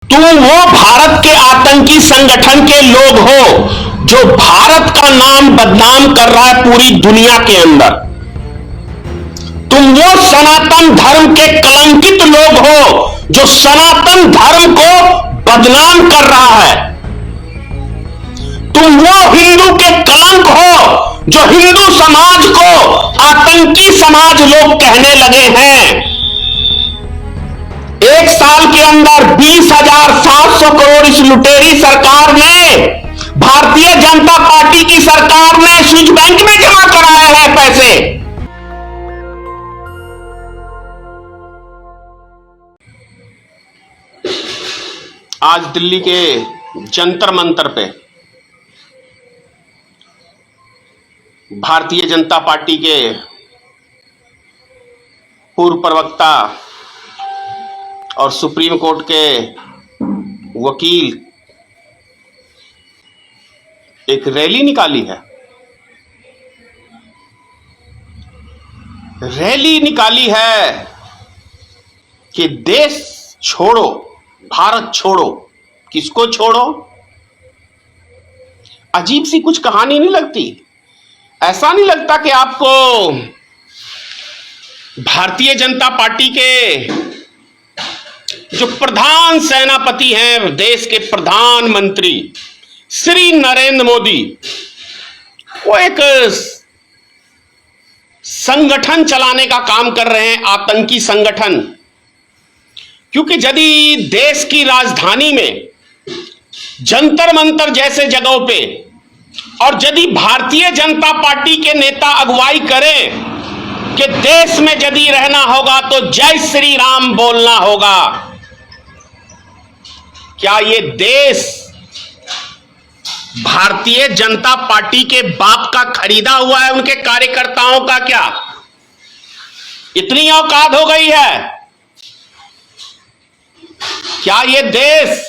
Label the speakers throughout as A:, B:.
A: तुम वो भारत के आतंकी संगठन के लोग हो जो भारत का नाम बदनाम कर रहा है पूरी दुनिया के अंदर। तुम वो सनातन धर्म के कलंकित लोग हो जो सनातन धर्म को बदनाम कर रहा है। तुम वो हिंदू के कलंक हो जो हिंदू समाज को आतंकी समाज लोग कहने लगे हैं। एक साल के अंदर 20,700 करोड़ इस लुटेरी सरकार ने, भारतीय जनता पार्टी की सरकार ने स्विस बैंक में जमा कराया है पैसे। आज दिल्ली के जंतर मंतर पे भारतीय जनता पार्टी के पूर्व प्रवक्ता और सुप्रीम कोर्ट के वकील एक रैली निकाली है। रैली निकाली है कि देश छोड़ो, भारत छोड़ो। किसको छोड़ो? अजीब सी कुछ कहानी नहीं लगती? ऐसा नहीं लगता कि आपको भारतीय जनता पार्टी के जो प्रधान सेनापति हैं, देश के प्रधानमंत्री श्री नरेंद्र मोदी, वो एक संगठन चलाने का काम कर रहे हैं, आतंकी संगठन। क्योंकि यदि देश की राजधानी में जंतर मंतर जैसे जगहों पे और यदि भारतीय जनता पार्टी के नेता अगुवाई करें कि देश में यदि रहना होगा तो जय श्री राम बोलना होगा, क्या ये देश भारतीय जनता पार्टी के बाप का खरीदा हुआ है, उनके कार्यकर्ताओं का? क्या इतनी औकात हो गई है? क्या ये देश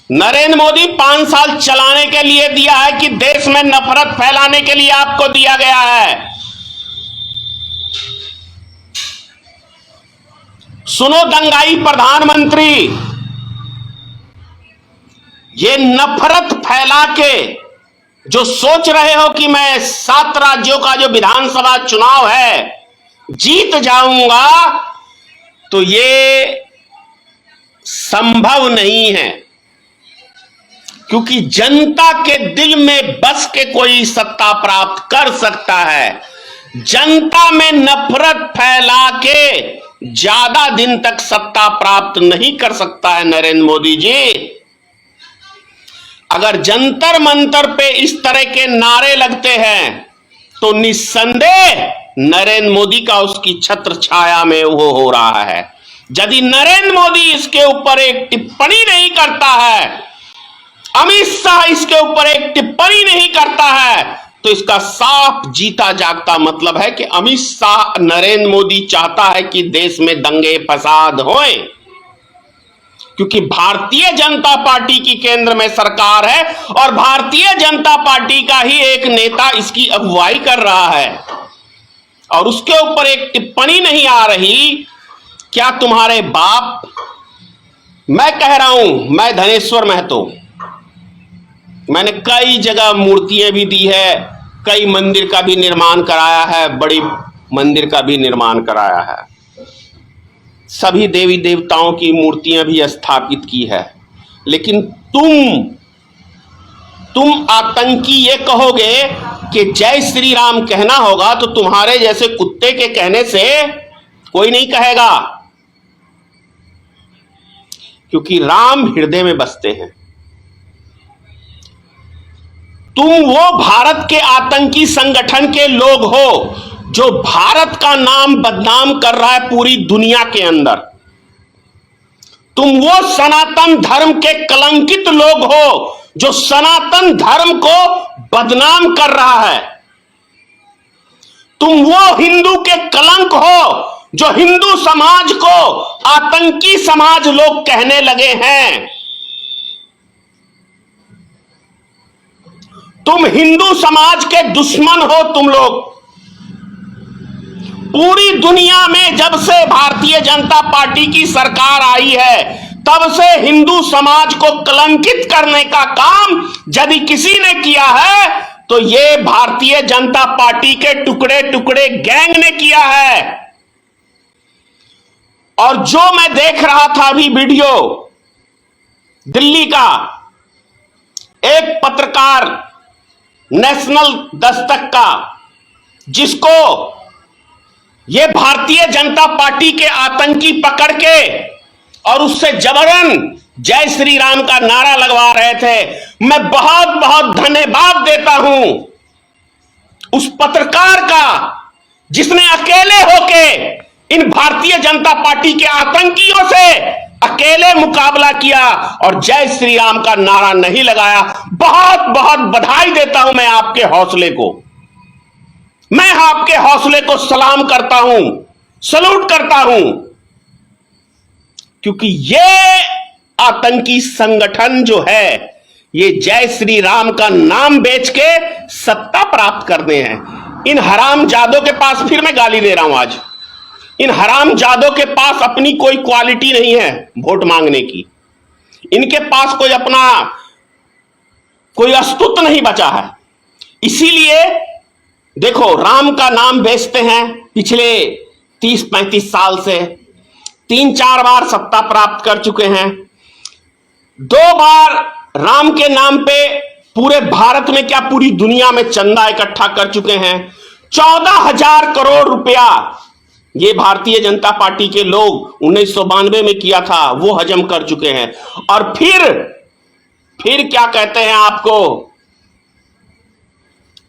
A: नरेंद्र मोदी 5 साल चलाने के लिए दिया है कि देश में नफरत फैलाने के लिए आपको दिया गया है? सुनो दंगाई प्रधानमंत्री, ये नफरत फैला के जो सोच रहे हो कि मैं 7 राज्यों का जो विधानसभा चुनाव है जीत जाऊंगा, तो ये संभव नहीं है। क्योंकि जनता के दिल में बस के कोई सत्ता प्राप्त कर सकता है। जनता में नफरत फैला के ज्यादा दिन तक सत्ता प्राप्त नहीं कर सकता है नरेंद्र मोदी जी। अगर जंतर मंतर पे इस तरह के नारे लगते हैं तो निस्संदेह नरेंद्र मोदी का उसकी छत्र छाया में वो हो रहा है। यदि नरेंद्र मोदी इसके ऊपर एक टिप्पणी नहीं करता है, अमित शाह इसके ऊपर एक टिप्पणी नहीं करता है, तो इसका साफ जीता जागता मतलब है कि अमित शाह, नरेंद्र मोदी चाहता है कि देश में दंगे फसाद होएं। क्योंकि भारतीय जनता पार्टी की केंद्र में सरकार है और भारतीय जनता पार्टी का ही एक नेता इसकी अगुवाई कर रहा है और उसके ऊपर एक टिप्पणी नहीं आ रही। क्या तुम्हारे बाप, मैं कह रहा हूं, मैं धनेश्वर महतो, मैंने कई जगह मूर्तियां भी दी है, कई मंदिर का भी निर्माण कराया है, बड़ी मंदिर का भी निर्माण कराया है, सभी देवी देवताओं की मूर्तियां भी स्थापित की है। लेकिन तुम आतंकी ये कहोगे कि जय श्री राम कहना होगा, तो तुम्हारे जैसे कुत्ते के कहने से कोई नहीं कहेगा, क्योंकि राम हृदय में बसते हैं। तुम वो भारत के आतंकी संगठन के लोग हो जो भारत का नाम बदनाम कर रहा है पूरी दुनिया के अंदर। तुम वो सनातन धर्म के कलंकित लोग हो जो सनातन धर्म को बदनाम कर रहा है। तुम वो हिंदू के कलंक हो जो हिंदू समाज को आतंकी समाज लोग कहने लगे हैं। तुम हिंदू समाज के दुश्मन हो तुम लोग। पूरी दुनिया में जब से भारतीय जनता पार्टी की सरकार आई है, तब से हिंदू समाज को कलंकित करने का काम यदि किसी ने किया है तो यह भारतीय जनता पार्टी के टुकड़े टुकड़े गैंग ने किया है। और जो मैं देख रहा था अभी वीडियो दिल्ली का, एक पत्रकार नेशनल दस्तक का, जिसको यह भारतीय जनता पार्टी के आतंकी पकड़ के और उससे जबरन जय श्री राम का नारा लगवा रहे थे। मैं बहुत बहुत धन्यवाद देता हूं उस पत्रकार का जिसने अकेले होके इन भारतीय जनता पार्टी के आतंकियों से अकेले मुकाबला किया और जय श्री राम का नारा नहीं लगाया। बहुत बहुत बधाई देता हूं मैं आपके हौसले को, मैं आपके हौसले को सलाम करता हूं, सलूट करता हूं, क्योंकि ये आतंकी संगठन जो है ये जय श्री राम का नाम बेच के सत्ता प्राप्त करते हैं। इन हरामजादों के पास, फिर मैं गाली दे रहा हूं आज, इन हरामजादों के पास अपनी कोई क्वालिटी नहीं है वोट मांगने की। इनके पास कोई अपना कोई अस्तित्व नहीं बचा है। इसीलिए देखो, राम का नाम बेचते हैं। पिछले 30-35 साल से 3-4 बार सत्ता प्राप्त कर चुके हैं। 2 बार राम के नाम पे पूरे भारत में क्या पूरी दुनिया में चंदा इकट्ठा कर चुके हैं। 14,000 करोड़ रुपया ये भारतीय जनता पार्टी के लोग 1992 में किया था, वो हजम कर चुके हैं। और फिर क्या कहते हैं आपको,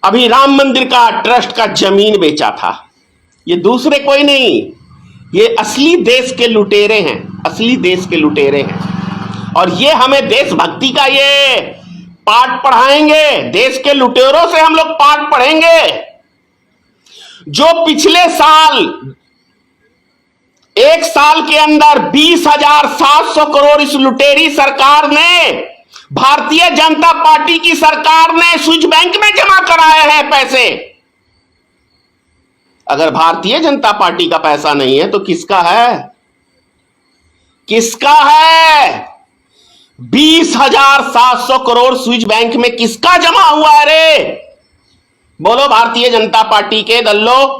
A: अभी राम मंदिर का ट्रस्ट का जमीन बेचा था। ये दूसरे कोई नहीं, ये असली देश के लुटेरे हैं, असली देश के लुटेरे हैं। और ये हमें देशभक्ति का ये पाठ पढ़ाएंगे, देश के लुटेरों से हम लोग पाठ पढ़ेंगे। जो पिछले साल 1 साल के अंदर 20,700 करोड़ इस लुटेरी सरकार ने, भारतीय जनता पार्टी की सरकार ने स्विस बैंक में जमा कराए हैं पैसे। अगर भारतीय जनता पार्टी का पैसा नहीं है तो किसका है? किसका है? 20,700 करोड़ स्विस बैंक में किसका जमा हुआ है रे? बोलो भारतीय जनता पार्टी के दल्लो।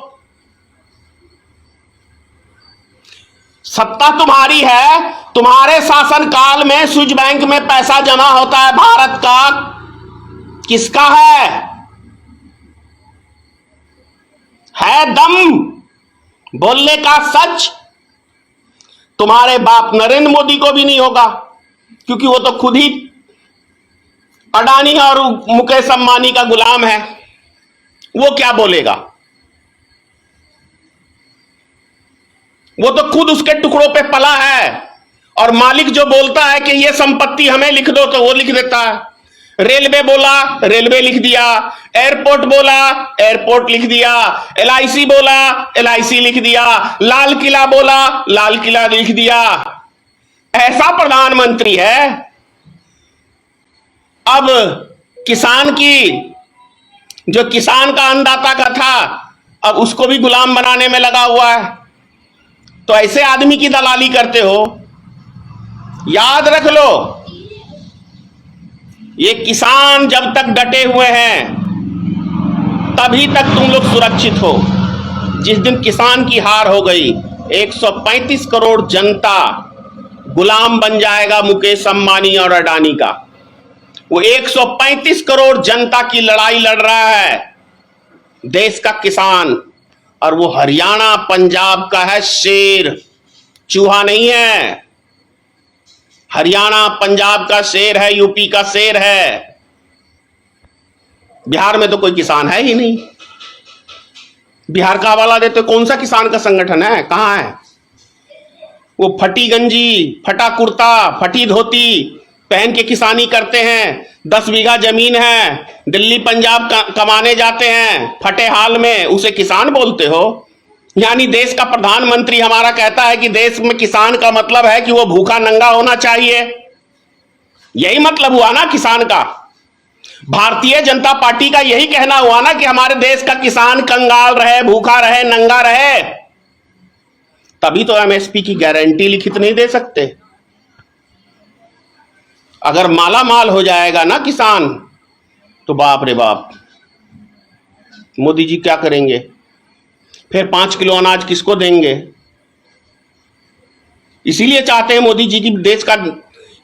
A: सत्ता तुम्हारी है, तुम्हारे शासनकाल में स्विस बैंक में पैसा जमा होता है भारत का, किसका है दम बोलने का? सच तुम्हारे बाप नरेंद्र मोदी को भी नहीं होगा, क्योंकि वो तो खुद ही अडानी और मुकेश अंबानी का गुलाम है। वो क्या बोलेगा? वो तो खुद उसके टुकड़ों पे पला है। और मालिक जो बोलता है कि ये संपत्ति हमें लिख दो तो वो लिख देता है। रेलवे बोला, रेलवे लिख दिया। एयरपोर्ट बोला, एयरपोर्ट लिख दिया। LIC बोला, LIC लिख दिया। लाल किला बोला, लाल किला लिख दिया। ऐसा प्रधानमंत्री है। अब किसान की, जो किसान का अन्नदाता का था, अब उसको भी गुलाम बनाने में लगा हुआ है। तो ऐसे आदमी की दलाली करते हो? याद रख लो, ये किसान जब तक डटे हुए हैं तभी तक तुम लोग सुरक्षित हो। जिस दिन किसान की हार हो गई, 135 करोड़ जनता गुलाम बन जाएगा मुकेश अंबानी और अडानी का। वो 135 करोड़ जनता की लड़ाई लड़ रहा है देश का किसान, और वो हरियाणा पंजाब का है शेर, चूहा नहीं है। हरियाणा पंजाब का शेर है, यूपी का शेर है। बिहार में तो कोई किसान है ही नहीं। बिहार का हवाला देते, कौन सा किसान का संगठन है? कहां है? वो फटी गंजी, फटा कुर्ता, फटी धोती पहन के किसानी करते हैं। 10 बीघा जमीन है, दिल्ली पंजाब कमाने जाते हैं फटे हाल में, उसे किसान बोलते हो? यानी देश का प्रधानमंत्री हमारा कहता है कि देश में किसान का मतलब है कि वो भूखा नंगा होना चाहिए। यही मतलब हुआ ना किसान का। भारतीय जनता पार्टी का यही कहना हुआ ना कि हमारे देश का किसान कंगाल रहे, भूखा रहे, नंगा रहे। तभी तो MSP की गारंटी लिखित नहीं दे सकते। अगर माला माल हो जाएगा ना किसान, तो बाप रे बाप, मोदी जी क्या करेंगे? फिर 5 किलो अनाज किसको देंगे? इसीलिए चाहते हैं मोदी जी की देश का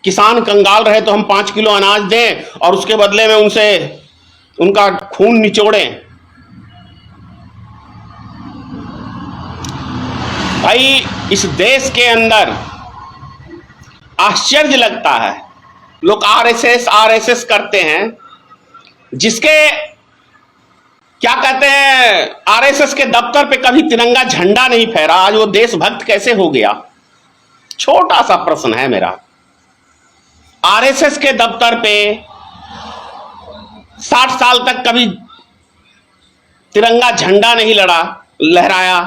A: किसान कंगाल रहे, तो हम 5 किलो अनाज दें और उसके बदले में उनसे उनका खून निचोड़ें। भाई, इस देश के अंदर आश्चर्य लगता है, लोग आरएसएस करते हैं, जिसके क्या कहते हैं, आरएसएस के दफ्तर पे कभी तिरंगा झंडा नहीं फहरा, आज वो देशभक्त कैसे हो गया? छोटा सा प्रश्न है मेरा। आरएसएस के दफ्तर पे 60 साल तक कभी तिरंगा झंडा नहीं लहराया,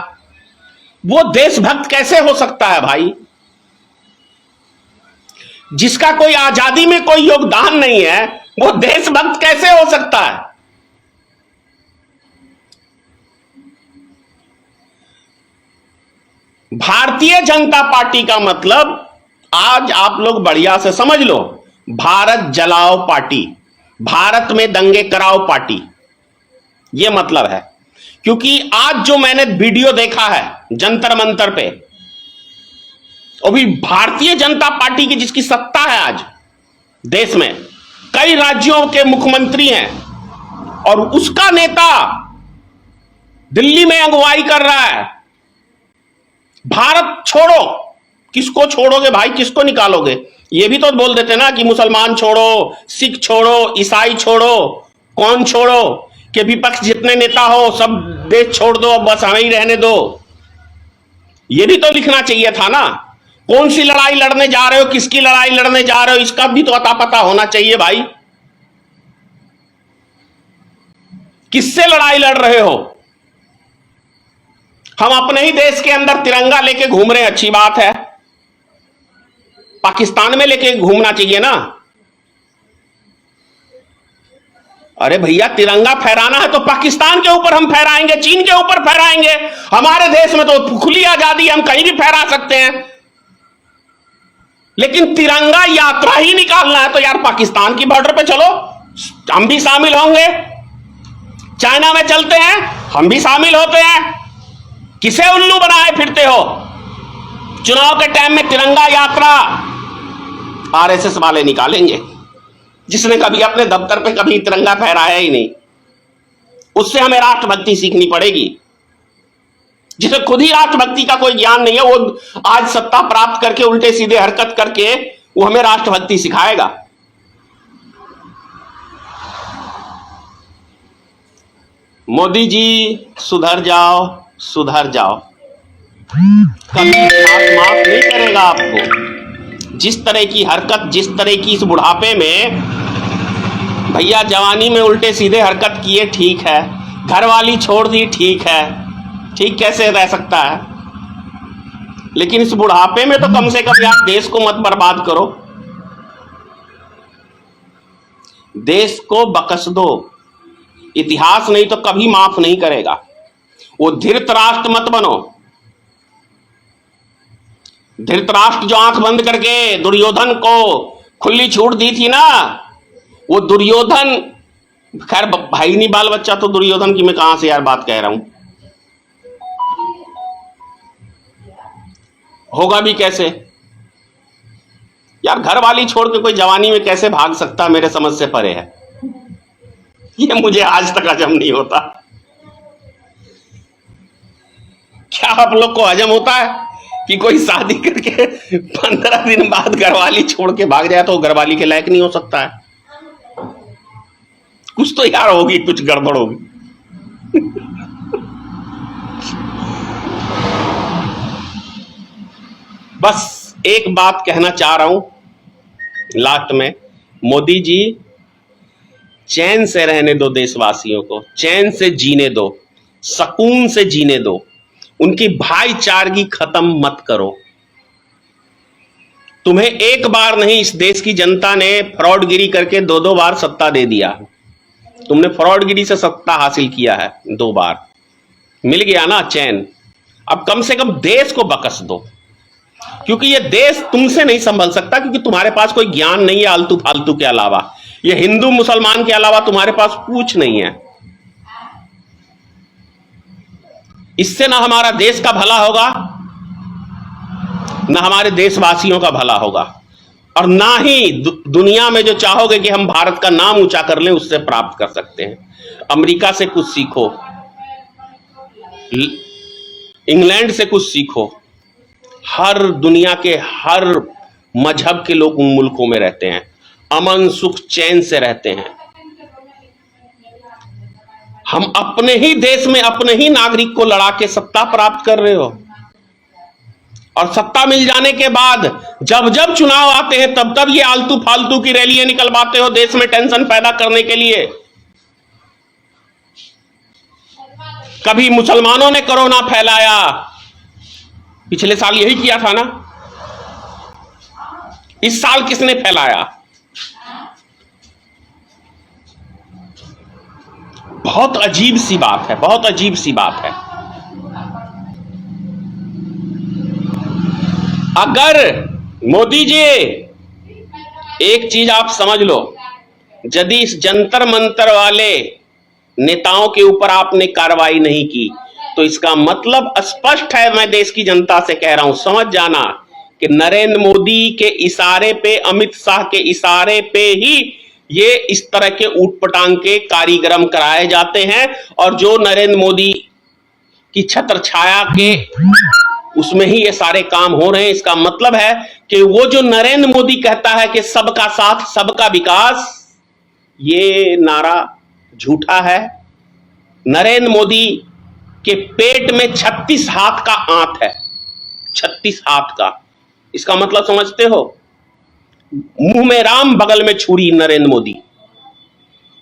A: वो देशभक्त कैसे हो सकता है भाई? जिसका कोई आजादी में कोई योगदान नहीं है, वो देशभक्त कैसे हो सकता है? भारतीय जनता पार्टी का मतलब आज आप लोग बढ़िया से समझ लो, भारत जलाओ पार्टी, भारत में दंगे कराओ पार्टी, यह मतलब है। क्योंकि आज जो मैंने वीडियो देखा है जंतर मंतर पे, वो भी भारतीय जनता पार्टी की, जिसकी सत्ता है आज देश में, कई राज्यों के मुख्यमंत्री हैं, और उसका नेता दिल्ली में अगुवाई कर रहा है। भारत छोड़ो, किसको छोड़ोगे भाई? किसको निकालोगे? ये भी तो बोल देते ना कि मुसलमान छोड़ो, सिख छोड़ो, ईसाई छोड़ो, कौन छोड़ो, कि विपक्ष जितने नेता हो सब देश छोड़ दो, अब बस हमें ही रहने दो। ये भी तो लिखना चाहिए था ना। कौन सी लड़ाई लड़ने जा रहे हो, किसकी लड़ाई लड़ने जा रहे हो, इसका भी तो अता पता होना चाहिए भाई। किससे लड़ाई लड़ रहे हो? हम अपने ही देश के अंदर तिरंगा लेके घूम रहे हैं, अच्छी बात है, पाकिस्तान में लेके घूमना चाहिए ना। अरे भैया, तिरंगा फहराना है तो पाकिस्तान के ऊपर हम फहराएंगे, चीन के ऊपर फहराएंगे। हमारे देश में तो खुली आजादी, हम कहीं भी फहरा सकते हैं। लेकिन तिरंगा यात्रा ही निकालना है तो यार पाकिस्तान की बॉर्डर पे चलो, हम भी शामिल होंगे। चाइना में चलते हैं, हम भी शामिल होते हैं। किसे उल्लू बनाए फिरते हो? चुनाव के टाइम में तिरंगा यात्रा आरएसएस वाले निकालेंगे, जिसने कभी अपने दफ्तर पे कभी तिरंगा फहराया ही नहीं। उससे हमें राष्ट्रभक्ति सीखनी पड़ेगी। जिसे खुद ही राष्ट्रभक्ति का कोई ज्ञान नहीं है, वो आज सत्ता प्राप्त करके उल्टे सीधे हरकत करके वो हमें राष्ट्रभक्ति सिखाएगा। मोदी जी सुधर जाओ, सुधर जाओ, कभी माफ नहीं करेगा आपको। जिस तरह की हरकत, जिस तरह की इस बुढ़ापे में, भैया जवानी में उल्टे सीधे हरकत किए ठीक है, घरवाली छोड़ दी ठीक है, ठीक कैसे रह सकता है? लेकिन इस बुढ़ापे में तो कम से कम यार देश को मत बर्बाद करो, देश को बख्श दो। इतिहास नहीं तो कभी माफ नहीं करेगा। वो धृतराष्ट्र मत बनो। धृतराष्ट्र जो आंख बंद करके दुर्योधन को खुली छूट दी थी ना, वो दुर्योधन, खैर भाई नहीं बाल बच्चा तो दुर्योधन की मैं कहां से यार बात कह रहा हूं, होगा भी कैसे यार? घर वाली छोड़ के कोई जवानी में कैसे भाग सकता, मेरे समझ से परे है। ये मुझे आज तक हजम नहीं होता। क्या आप लोग को हजम होता है कि कोई शादी करके 15 दिन बाद घरवाली छोड़ के भाग जाए तो घरवाली के लायक नहीं हो सकता है? कुछ तो यार होगी, कुछ गड़बड़ होगी। बस एक बात कहना चाह रहा हूं लास्ट में, मोदी जी चैन से रहने दो, देशवासियों को चैन से जीने दो, सुकून से जीने दो, उनकी भाईचारगी खत्म मत करो। तुम्हें एक बार नहीं, इस देश की जनता ने फ्रॉडगिरी करके 2-2 बार सत्ता दे दिया। तुमने फ्रॉडगिरी से सत्ता हासिल किया है 2 बार, मिल गया ना चैन। अब कम से कम देश को बख्श दो। क्योंकि ये देश तुमसे नहीं संभल सकता, क्योंकि तुम्हारे पास कोई ज्ञान नहीं है आलतू फालतू के अलावा। ये हिंदू मुसलमान के अलावा तुम्हारे पास कुछ नहीं है। इससे ना हमारा देश का भला होगा, ना हमारे देशवासियों का भला होगा, और ना ही दुनिया में जो चाहोगे कि हम भारत का नाम ऊंचा कर लें उससे प्राप्त कर सकते हैं। अमेरिका से कुछ सीखो, इंग्लैंड से कुछ सीखो। हर दुनिया के हर मजहब के लोग उन मुल्कों में रहते हैं, अमन सुख चैन से रहते हैं। हम अपने ही देश में अपने ही नागरिक को लड़ा के सत्ता प्राप्त कर रहे हो, और सत्ता मिल जाने के बाद जब जब चुनाव आते हैं तब तब ये आलतू फालतू की रैलियां निकलवाते हो देश में टेंशन पैदा करने के लिए। कभी मुसलमानों ने कोरोना फैलाया, पिछले साल यही किया था ना। इस साल किसने फैलाया? बहुत अजीब सी बात है, बहुत अजीब सी बात है। अगर मोदी जी, एक चीज आप समझ लो, यदि इस जंतर मंतर वाले नेताओं के ऊपर आपने कार्रवाई नहीं की तो इसका मतलब स्पष्ट है। मैं देश की जनता से कह रहा हूं, समझ जाना कि नरेंद्र मोदी के इशारे पे, अमित शाह के इशारे पे ही ये इस तरह के ऊटपटांग के कार्यक्रम कराए जाते हैं, और जो नरेंद्र मोदी की छत्र छाया के उसमें ही ये सारे काम हो रहे हैं। इसका मतलब है कि वो जो नरेंद्र मोदी कहता है कि सबका साथ सबका विकास, ये नारा झूठा है। नरेंद्र मोदी के पेट में 36 हाथ का आंत है, 36 हाथ का। इसका मतलब समझते हो? मुंह में राम बगल में छुरी। नरेंद्र मोदी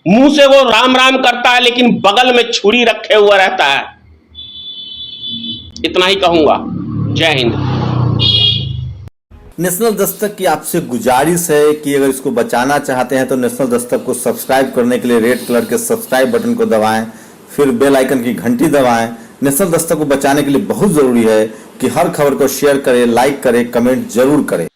A: मुंह से वो राम राम करता है लेकिन बगल में छुरी रखे हुआ रहता है। इतना ही कहूंगा। जय हिंद।
B: नेशनल दस्तक की आपसे गुजारिश है कि अगर इसको बचाना चाहते हैं तो नेशनल दस्तक को सब्सक्राइब करने के लिए रेड कलर के सब्सक्राइब बटन को दबाएं, फिर बेल आइकन की घंटी दबाएं। नेशनल दस्तक को बचाने के लिए बहुत जरूरी है कि हर खबर को शेयर करें, लाइक करें, कमेंट जरूर करें।